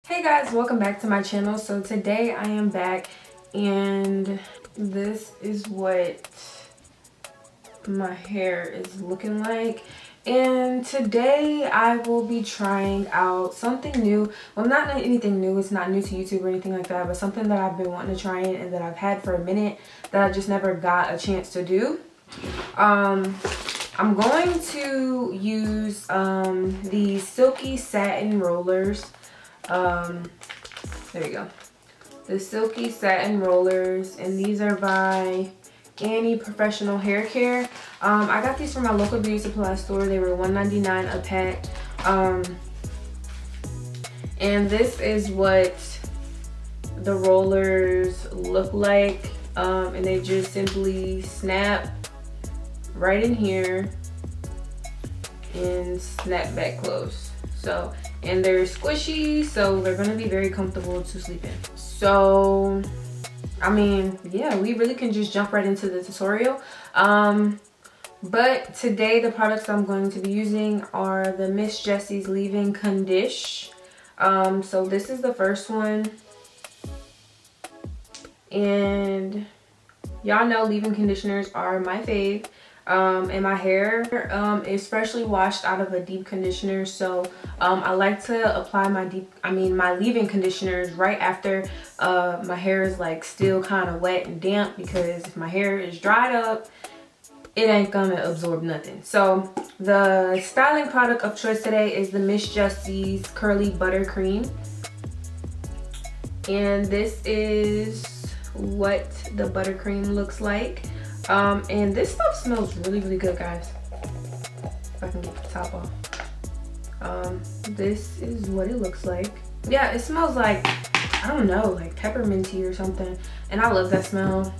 Hey guys, welcome back to my channel. So today I am back and this is what my hair is looking like. And today I will be trying out something new. Well, not anything new, it's not new to YouTube or anything like that, but something that I've been wanting to try and that I've had for a minute that I just never got a chance to do. I'm going to use these silky satin rollers. There you go. The silky satin rollers, and these are by Annie Professional Hair Care. I got these from my local beauty supply store. They were $1.99 a pack. And this is what the rollers look like. And they just simply snap right in here and snap back close. So, and they're squishy, so they're gonna be very comfortable to sleep in. So, I mean, yeah, we really can just jump right into the tutorial. But today the products I'm going to be using are the Miss Jessies Leave-In Condish. So this is the first one. And y'all know leave-in conditioners are my fave. And my hair is freshly washed out of a deep conditioner, so I like to apply my leave-in conditioners right after my hair is like still kind of wet and damp, because if my hair is dried up, it ain't gonna absorb nothing. So the styling product of choice today is the Miss Jessies Curly Buttercream, and this is what the buttercream looks like. And this stuff smells really good, guys. If I can get the top off. This is what it looks like. Yeah, it smells like, I don't know, like pepperminty or something, and I love that smell.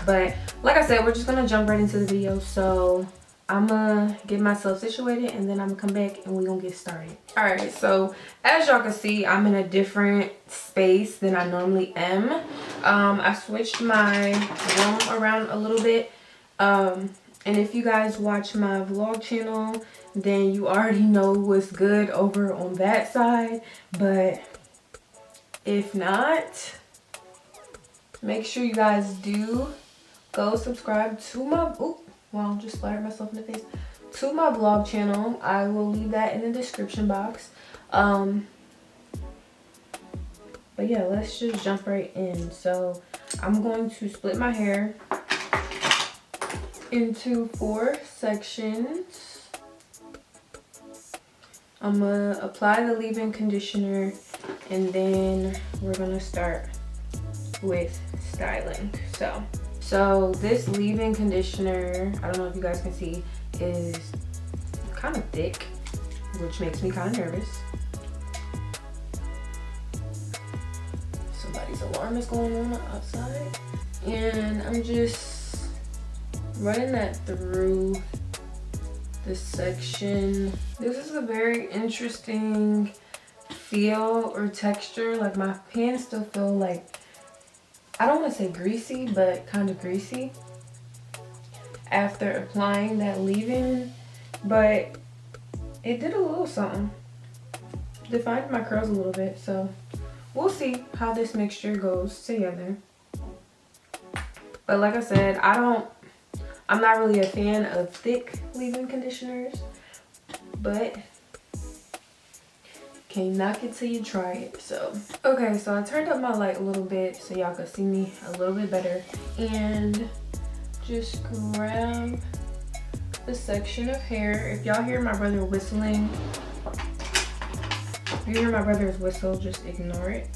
But like I said, we're just gonna jump right into the video. So I'm gonna get myself situated and then I'm gonna come back and we're gonna get started. All right, so as y'all can see, I'm in a different space than I normally am. I switched my room around a little bit. And if you guys watch my vlog channel, then you already know what's good over on that side. But if not, make sure you guys do go subscribe to my, wow, just splattered myself in the face, to my vlog channel. I will leave that in the description box. But yeah, let's just jump right in. So I'm going to split my hair into 4 sections. I'm gonna apply the leave-in conditioner, and then we're gonna start with styling. So this leave-in conditioner, I don't know if you guys can see, is kind of thick, which makes me kind of nervous. Somebody's alarm is going on outside. And I'm just running that through this section. This is a very interesting feel or texture. Like, my hands still feel like, I don't want to say greasy, but kind of greasy after applying that leave-in, but it did a little something. Defined my curls a little bit, so we'll see how this mixture goes together. But like I said, I'm not really a fan of thick leave-in conditioners, but can't knock it till you try it. So okay, so I turned up my light a little bit so y'all could see me a little bit better, and just grab the section of hair. If y'all hear my brother whistling, if you hear my brother's whistle, just ignore it.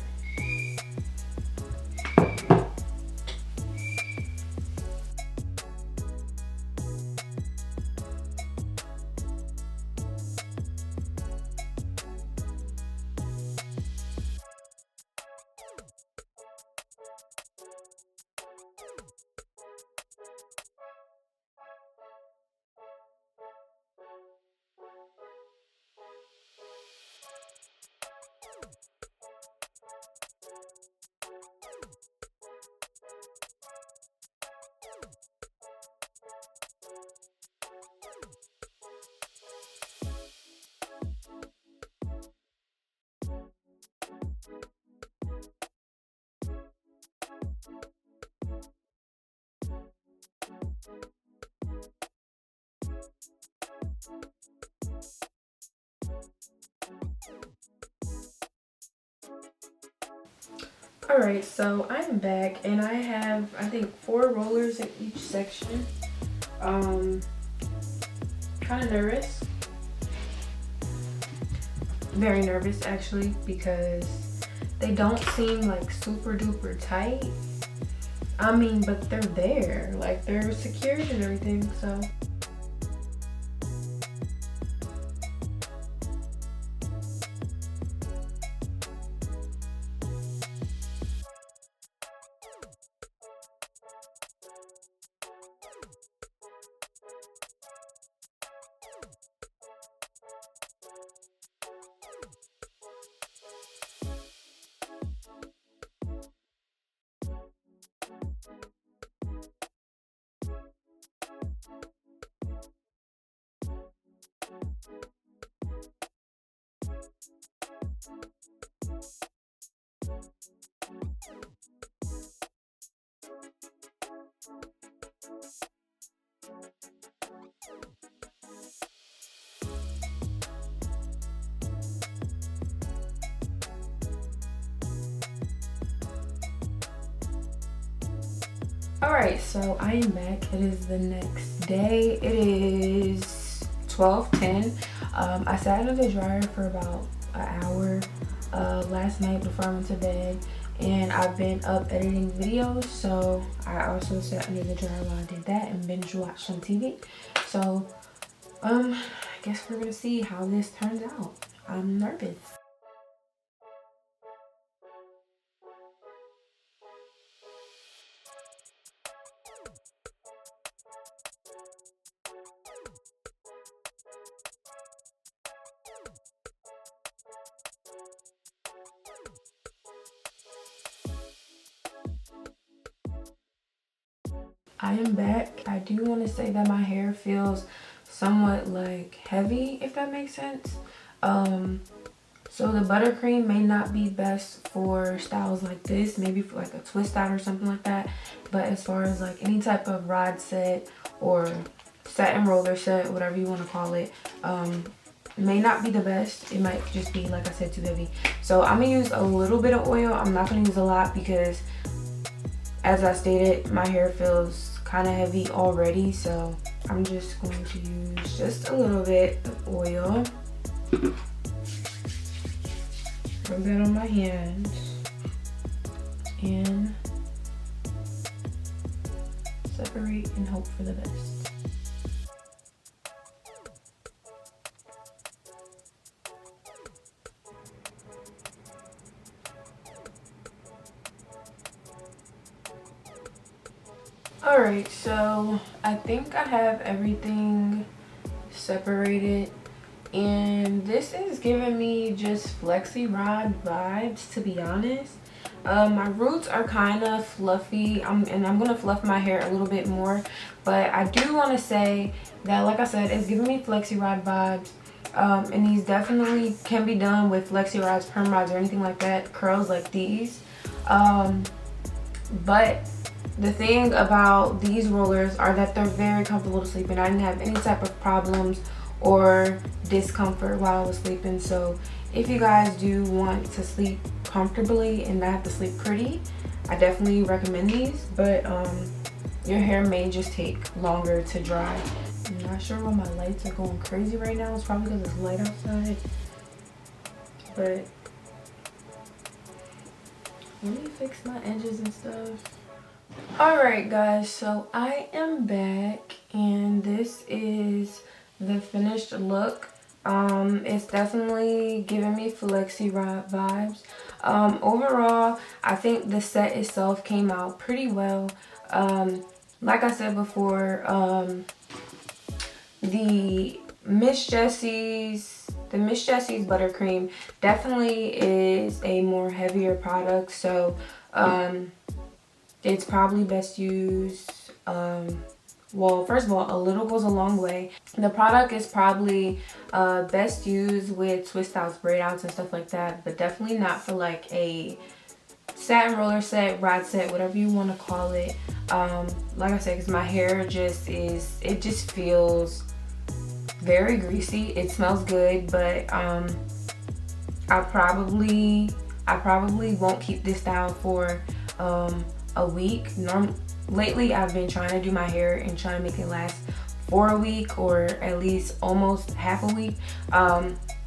All right, so I'm back and I have, I think, 4 rollers in each section. Kind of nervous. Very nervous actually, because they don't seem like super duper tight. I mean, but they're there, like they're secured and everything, so. Alright, so I am back. It is the next day. It is 12:10. I sat in the dryer for about an hour last night before I went to bed, and I've been up editing videos, so I also sat under the dryer while I did that and binge watched some TV. So I guess we're gonna see how this turns out. I'm nervous. I am back. I do want to say that my hair feels somewhat like heavy, if that makes sense. So the buttercream may not be best for styles like this, maybe for like a twist out or something like that. But as far as like any type of rod set or satin roller set, whatever you want to call it, may not be the best. It might just be, like I said, too heavy. So I'm gonna use a little bit of oil. I'm not gonna use a lot because, as I stated, my hair feels kind of heavy already. So I'm just going to use just a little bit of oil. Rub that on my hands and separate and hope for the best. Alright, so I think I have everything separated, and this is giving me just flexi rod vibes, to be honest. My roots are kind of fluffy, and I'm gonna fluff my hair a little bit more, but I do want to say that, like I said, it's giving me flexi rod vibes. And these definitely can be done with flexi rods, perm rods, or anything like that, curls like these. But the thing about these rollers are that they're very comfortable to sleep in. I didn't have any type of problems or discomfort while I was sleeping. So if you guys do want to sleep comfortably and not have to sleep pretty, I definitely recommend these. But your hair may just take longer to dry. I'm not sure why my lights are going crazy right now. It's probably because it's light outside. But let me fix my edges and stuff. Alright guys, so I am back and this is the finished look. It's definitely giving me flexi rod vibes. Overall, I think the set itself came out pretty well. Like I said before, the Miss Jessies buttercream definitely is a more heavier product, so it's probably best used, well, first of all, a little goes a long way. The product is probably best used with twist outs, braid outs, and stuff like that, but definitely not for like a satin roller set, rod set, whatever you want to call it. Like I said, because my hair it just feels very greasy. It smells good, but I probably I probably won't keep this style for a week. Lately I've been trying to do my hair and trying to make it last for a week, or at least almost half a week.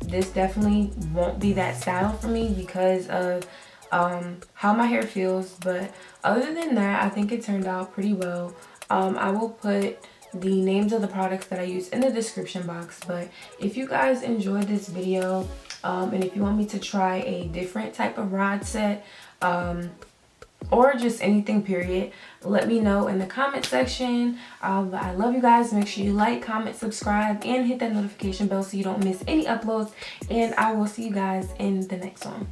This definitely won't be that style for me because of how my hair feels. But other than that, I think it turned out pretty well. I will put the names of the products that I use in the description box. But if you guys enjoyed this video, and if you want me to try a different type of rod set, or just anything period, let me know in the comment section. I love you guys. Make sure you like, comment, subscribe, and hit that notification bell so you don't miss any uploads, and I will see you guys in the next one.